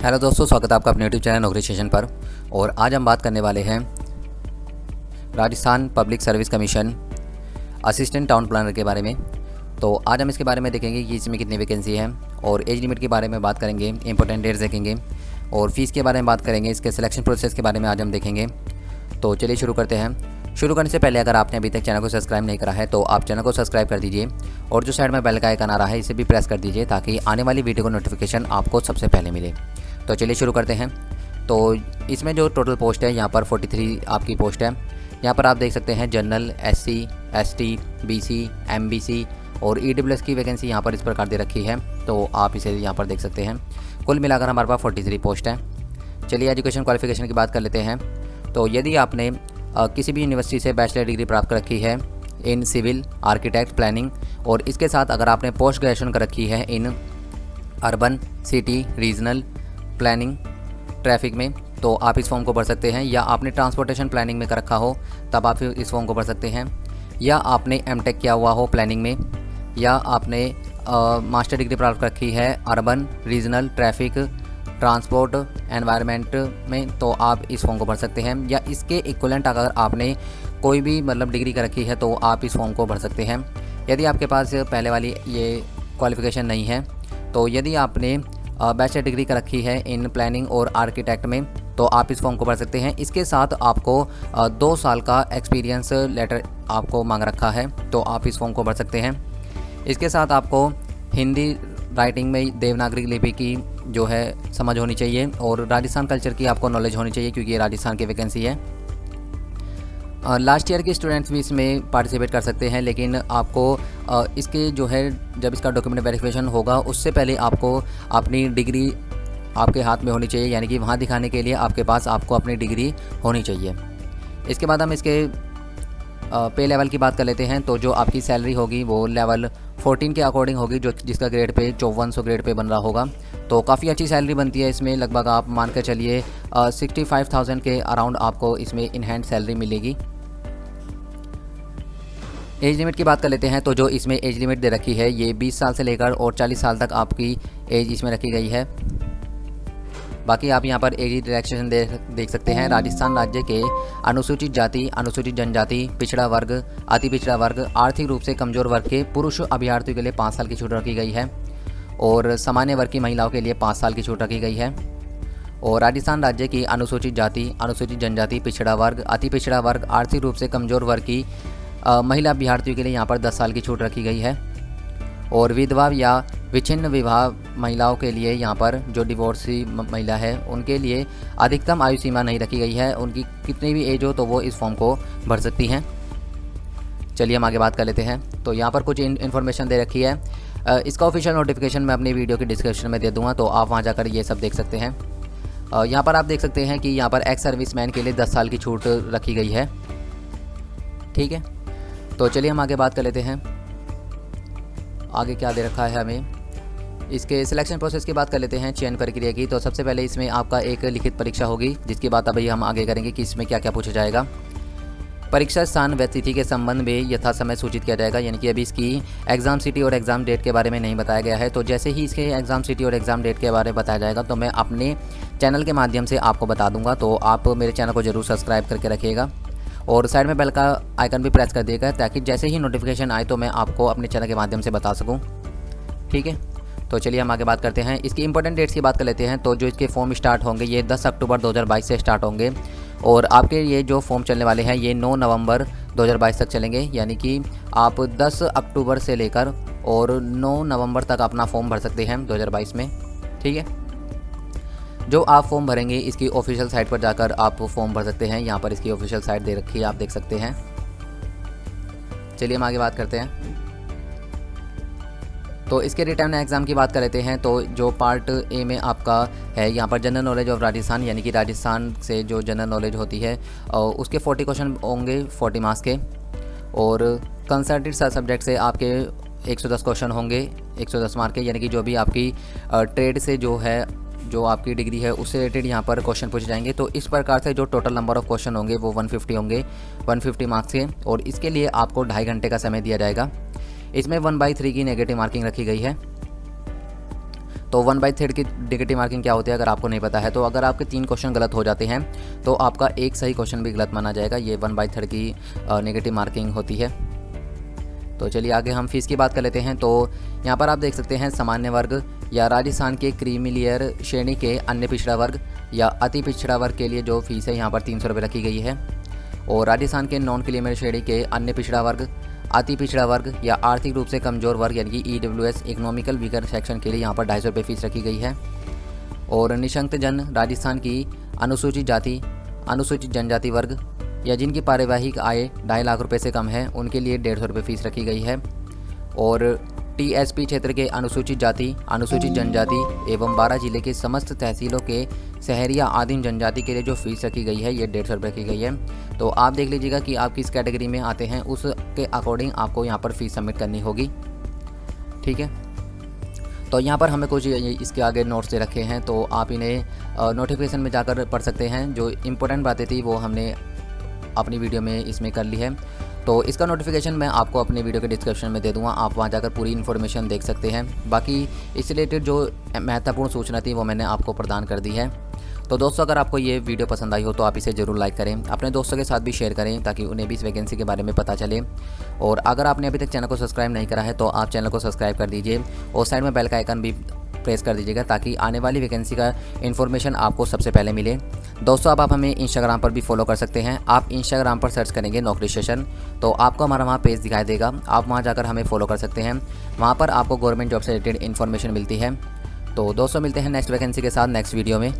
Hello दोस्तों, स्वागत है आपका अपने यूट्यूब चैनल नौकरी स्टेशन पर। और आज हम बात करने वाले हैं Rajasthan public service commission assistant town planner के बारे में। तो आज हम इसके बारे में देखेंगे कि इसमें कितनी वैकेंसी है और एज लिमिट के बारे में बात करेंगे, इंपॉर्टेंट डेट्स देखेंगे और फीस के बारे में बात करेंगे। इसके सिलेक्शन प्रोसेस के बारे में आज हम देखेंगे। तो चलिए शुरू करते हैं। शुरू करने से पहले अगर आपने अभी तक चैनल को सब्सक्राइब नहीं करा है तो आप चैनल को सब्सक्राइब कर दीजिए और जो साइड में बेल का आइकन आ रहा है इसे भी प्रेस कर दीजिए ताकि आने वाली वीडियो को नोटिफिकेशन आपको सबसे पहले मिले। तो चलिए शुरू करते हैं। तो इसमें जो टोटल पोस्ट है यहाँ पर 43 आपकी पोस्ट है। यहाँ पर आप देख सकते हैं general, SC, ST, BC, MBC और EWS की वैकेंसी यहाँ पर इस प्रकार दे रखी है। तो आप इसे यहाँ पर देख सकते हैं। कुल मिलाकर हमारे पास 43 पोस्ट है। चलिए एजुकेशन क्वालिफिकेशन की बात कर लेते हैं। तो यदि आपने किसी भी यूनिवर्सिटी से बैचलर डिग्री प्राप्त कर रखी है इन सिविल, आर्किटेक्ट, प्लानिंग और इसके साथ अगर आपने पोस्ट ग्रेजुएशन कर रखी है in urban, city, regional planning, traffic में, तो आप इस फॉर्म को भर सकते हैं। या आपने ट्रांसपोर्टेशन प्लानिंग में कर रखा हो तब आप इस फॉर्म को भर सकते हैं। या आपने MTech किया हुआ हो प्लानिंग में, या आपने मास्टर डिग्री प्राप्त कर रखी है urban, regional, traffic, transport, environment में, तो आप इस फॉर्म को भर सकते हैं। या इसके इक्विवेलेंट अगर आपने कोई भी डिग्री कर रखी है तो आप इस फॉर्म को भर सकते हैं। यदि आपके पास पहले वाली ये क्वालिफ़िकेशन नहीं है, तो यदि आपने बैचलर डिग्री कर रखी है इन प्लानिंग और आर्किटेक्ट में तो आप इस फॉर्म को भर सकते हैं। इसके साथ आपको 2 साल का एक्सपीरियंस लेटर आपको मांग रखा है तो आप इस फॉर्म को भर सकते हैं। इसके साथ आपको हिंदी राइटिंग में देवनागरी लिपि की जो है समझ होनी चाहिए और राजस्थान कल्चर की आपको नॉलेज होनी चाहिए क्योंकि ये राजस्थान की वैकेंसी है। लास्ट ईयर के स्टूडेंट्स भी इसमें पार्टिसिपेट कर सकते हैं, लेकिन आपको इसके जो है जब इसका डॉक्यूमेंट वेरिफिकेशन होगा उससे पहले आपको अपनी डिग्री आपके हाथ में होनी चाहिए, यानी कि वहाँ दिखाने के लिए आपके पास आपको अपनी डिग्री होनी चाहिए। इसके बाद हम इसके पे लेवल की बात कर लेते हैं। तो जो आपकी सैलरी होगी वो लेवल 14 के अकॉर्डिंग होगी, जो जिसका ग्रेड पे 5400 ग्रेड पे बन रहा होगा। तो काफ़ी अच्छी सैलरी बनती है इसमें, लगभग आप मान कर चलिए 65,000 के अराउंड आपको इसमें इन हैंड सैलरी मिलेगी। एज लिमिट की बात कर लेते हैं। तो जो इसमें एज लिमिट दे रखी है ये 20 साल से लेकर और 40 साल तक आपकी एज इसमें रखी गई है। बाकी आप यहाँ पर एज रिलैक्सेशन देख सकते हैं। राजस्थान राज्य के अनुसूचित जाति, अनुसूचित जनजाति, पिछड़ा वर्ग, अति पिछड़ा वर्ग, आर्थिक रूप से कमज़ोर वर्ग के पुरुष अभ्यर्थियों के लिए 5 साल की छूट रखी गई है और सामान्य वर्ग की महिलाओं के लिए 5 साल की छूट रखी गई है। और राजस्थान राज्य की अनुसूचित जाति, अनुसूचित जनजाति, पिछड़ा वर्ग, अति पिछड़ा वर्ग, आर्थिक रूप से कमज़ोर वर्ग की महिला अभ्यर्थियों के लिए यहाँ पर 10 साल की छूट रखी गई है। और विधवा या विच्छिन्न विवाह महिलाओं के लिए यहाँ पर जो डिवोर्सी महिला है उनके लिए अधिकतम आयु सीमा नहीं रखी गई है। उनकी कितनी भी एज हो तो वो इस फॉर्म को भर सकती हैं। चलिए हम आगे बात कर लेते हैं। तो यहाँ पर कुछ इन्फॉर्मेशन दे रखी है। इसका ऑफिशियल नोटिफिकेशन मैं अपनी वीडियो की डिस्क्रिप्शन में दे दूँगा, तो आप वहाँ जाकर ये सब देख सकते हैं। यहाँ पर आप देख सकते हैं कि यहाँ पर एक्स सर्विसमैन के लिए 10 साल की छूट रखी गई है। ठीक है, तो चलिए हम आगे बात कर लेते हैं। आगे क्या दे रखा है हमें, इसके सिलेक्शन प्रोसेस की बात कर लेते हैं, चयन प्रक्रिया की। तो सबसे पहले इसमें आपका एक लिखित परीक्षा होगी जिसकी बात अभी हम आगे करेंगे कि इसमें क्या क्या पूछा जाएगा। परीक्षा स्थान व तिथि के संबंध में यथा समय सूचित किया जाएगा, यानी कि अभी इसकी एग्ज़ाम सिटी और एग्ज़ाम डेट के बारे में नहीं बताया गया है। तो जैसे ही इसके एग्ज़ाम सिटी और एग्ज़ाम डेट के बारे में बताया जाएगा तो मैं अपने चैनल के माध्यम से आपको बता दूँगा। तो आप मेरे चैनल को ज़रूर सब्सक्राइब करके रखिएगा और साइड में बेल का आइकन भी प्रेस कर देगा ताकि जैसे ही नोटिफिकेशन आए तो मैं आपको अपने चैनल के माध्यम से बता सकूं। ठीक है, तो चलिए हम आगे बात करते हैं। इसकी इंपॉर्टेंट डेट्स की बात कर लेते हैं। तो जो इसके फॉर्म स्टार्ट होंगे ये 10 अक्टूबर 2022 से स्टार्ट होंगे और आपके ये जो फॉर्म चलने वाले हैं ये 9 नवंबर 2022 तक चलेंगे, यानी कि आप 10 अक्टूबर से लेकर और 9 नवंबर तक अपना फॉर्म भर सकते हैं 2022 में। ठीक है, जो आप फॉर्म भरेंगे इसकी ऑफिशियल साइट पर जाकर आप फॉर्म भर सकते हैं। यहाँ पर इसकी ऑफिशियल साइट दे रखी है, आप देख सकते हैं। चलिए हम आगे बात करते हैं। तो इसके रिटर्न एग्ज़ाम की बात कर लेते हैं। तो जो पार्ट ए में आपका है यहाँ पर जनरल नॉलेज ऑफ राजस्थान, यानी कि राजस्थान से जो जनरल नॉलेज होती है उसके 40 क्वेश्चन होंगे 40 मार्क्स के और कंसल्टेड सब्जेक्ट से आपके 110 क्वेश्चन होंगे 110 मार्क के, यानी कि जो भी आपकी ट्रेड से जो आपकी डिग्री है उससे रिलेटेड यहाँ पर क्वेश्चन पूछे जाएंगे। तो इस प्रकार से जो टोटल नंबर ऑफ क्वेश्चन होंगे वो 150 होंगे, 150 मार्क्स के, और इसके लिए आपको 2.5 घंटे का समय दिया जाएगा। इसमें 1/3 की नेगेटिव मार्किंग रखी गई है। तो 1/3 की नेगेटिव मार्किंग क्या होती है अगर आपको नहीं पता है, तो अगर आपके 3 क्वेश्चन गलत हो जाते हैं तो आपका एक सही क्वेश्चन भी गलत माना जाएगा। ये 1/3 की नेगेटिव मार्किंग होती है। तो चलिए आगे हम फ़ीस की बात कर लेते हैं। तो यहाँ पर आप देख सकते हैं सामान्य वर्ग या राजस्थान के क्रीमिलियर श्रेणी के अन्य पिछड़ा वर्ग या अति पिछड़ा वर्ग के लिए जो फ़ीस है यहाँ पर 300 रुपये रखी गई है। और राजस्थान के नॉन क्रीमिलियर श्रेणी के अन्य पिछड़ा वर्ग, अति पिछड़ा वर्ग या आर्थिक रूप से कमज़ोर वर्ग यानी कि EWS इकोनॉमिकल वीकर सेक्शन के लिए यहाँ पर 250 रुपये फ़ीस रखी गई है। और निशंक जन राजस्थान की अनुसूचित जाति, अनुसूचित जनजाति वर्ग या जिनकी पारिवारिक आय 2.5 लाख रुपए से कम है उनके लिए 150 रुपये फ़ीस रखी गई है। और TSP क्षेत्र के अनुसूचित जाति, अनुसूचित जनजाति एवं 12 जिले के समस्त तहसीलों के शहरी या आदिम जनजाति के लिए जो फ़ीस रखी गई है ये 150 रुपये रखी गई है। तो आप देख लीजिएगा कि आप किस कैटेगरी में आते हैं, उसके अकॉर्डिंग आपको यहाँ पर फ़ीस सबमिट करनी होगी। ठीक है, तो यहाँ पर हमें कुछ इसके आगे नोट्स दे रखे हैं, तो आप इन्हें नोटिफिकेशन में जाकर पढ़ सकते हैं। जो इम्पोर्टेंट बातें थी वो हमने अपनी वीडियो में इसमें कर ली है। तो इसका नोटिफिकेशन मैं आपको अपने वीडियो के डिस्क्रिप्शन में दे दूंगा, आप वहां जाकर पूरी इन्फॉर्मेशन देख सकते हैं। बाकी इससे रिलेटेड जो महत्वपूर्ण सूचना थी वो मैंने आपको प्रदान कर दी है। तो दोस्तों अगर आपको ये वीडियो पसंद आई हो तो आप इसे ज़रूर लाइक करें, अपने दोस्तों के साथ भी शेयर करें ताकि उन्हें भी इस वैकेंसी के बारे में पता चले। और अगर आपने अभी तक चैनल को सब्सक्राइब नहीं करा है तो आप चैनल को सब्सक्राइब कर दीजिए और साइड में बेल का आइकन भी प्रेस कर दीजिएगा ताकि आने वाली वैकेंसी का इन्फॉर्मेशन आपको सबसे पहले मिले। दोस्तों अब आप हमें इंस्टाग्राम पर भी फॉलो कर सकते हैं। आप इंस्टाग्राम पर सर्च करेंगे नौकरी सेशन तो आपको हमारा वहाँ पेज दिखाई देगा, आप वहाँ जाकर हमें फॉलो कर सकते हैं। वहाँ पर आपको गवर्नमेंट जॉब से रिलेटेड इन्फॉर्मेशन मिलती है। तो दोस्तों मिलते हैं नेक्स्ट वैकेंसी के साथ नेक्स्ट वीडियो में।